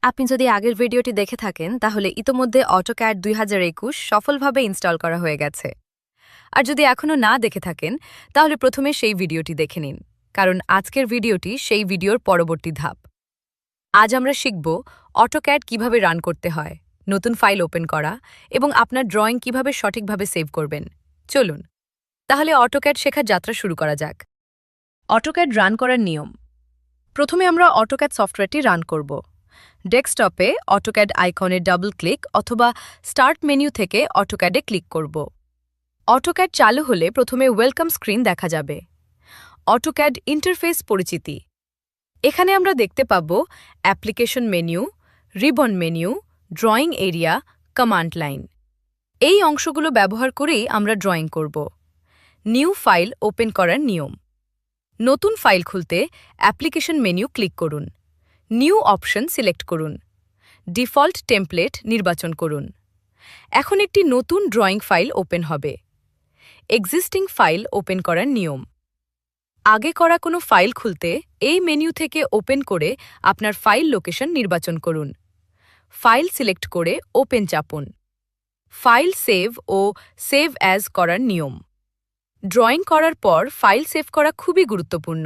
আপনি যদি আগের ভিডিওটি দেখে থাকেন তাহলে ইতোমধ্যে অটোক্যাড 2021 সফলভাবে ইনস্টল করা হয়ে গেছে। আর যদি এখনও না দেখে থাকেন তাহলে প্রথমে সেই ভিডিওটি দেখে নিন, কারণ আজকের ভিডিওটি সেই ভিডিওর পরবর্তী ধাপ। আজ আমরা শিখব অটোক্যাড কিভাবে রান করতে হয়, নতুন ফাইল ওপেন করা এবং আপনার ড্রয়িং কিভাবে সঠিকভাবে সেভ করবেন। চলুন তাহলে অটোক্যাড শেখার যাত্রা শুরু করা যাক। অটোক্যাড রান করার নিয়ম। প্রথমে আমরা অটোক্যাড সফটওয়্যারটি রান করব। ডেস্কটপে অটোক্যাড আইকনে ডাবল ক্লিক অথবা স্টার্ট মেনু থেকে অটোক্যাডে ক্লিক করব। অটোক্যাড চালু হলে প্রথমে ওয়েলকাম স্ক্রিন দেখা যাবে। অটোক্যাড ইন্টারফেস পরিচিতি। এখানে আমরা দেখতে পাব application menu, ribbon menu, drawing area, command line. এই অংশগুলো ব্যবহার করেই আমরা ড্রয়িং করব। নিউ ফাইল ওপেন করার নিয়ম। নতুন ফাইল খুলতে অ্যাপ্লিকেশন মেনু ক্লিক করুন। নিউ অপশন সিলেক্ট করুন। ডিফল্ট টেমপ্লেট নির্বাচন করুন। এখন একটি নতুন ড্রয়িং ফাইল ওপেন হবে। এক্সিস্টিং ফাইল ওপেন করার নিয়ম। আগে করা কোনো ফাইল খুলতে এই মেনু থেকে ওপেন করে আপনার ফাইল লোকেশন নির্বাচন করুন। ফাইল সিলেক্ট করে ওপেন চাপুন। ফাইল সেভ ও সেভ অ্যাজ করার নিয়ম। ড্রয়িং করার পর ফাইল সেভ করা খুবই গুরুত্বপূর্ণ।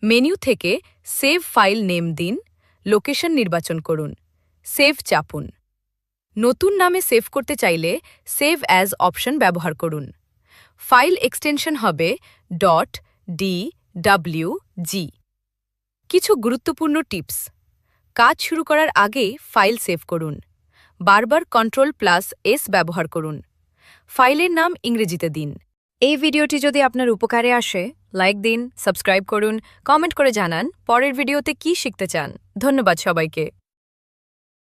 মেনু থেকে সেভ ফাইল নেম দিন, লোকেশন নির্বাচন করুন, সেভ চাপুন। নতুন নামে সেভ করতে চাইলে সেভ অ্যাজ অপশন ব্যবহার করুন। ফাইল এক্সটেনশন হবে .dwg। কিছু গুরুত্বপূর্ণ টিপস। কাজ শুরু করার আগে ফাইল সেভ করুন। বারবার Ctrl+S ব্যবহার করুন। ফাইলের নাম ইংরেজিতে দিন। এই ভিডিওটি যদি আপনার উপকারে আসে, লাইক দিন, সাবস্ক্রাইব করুন, কমেন্ট করে জানান পরের ভিডিওতে কি শিখতে চান। ধন্যবাদ সবাইকে।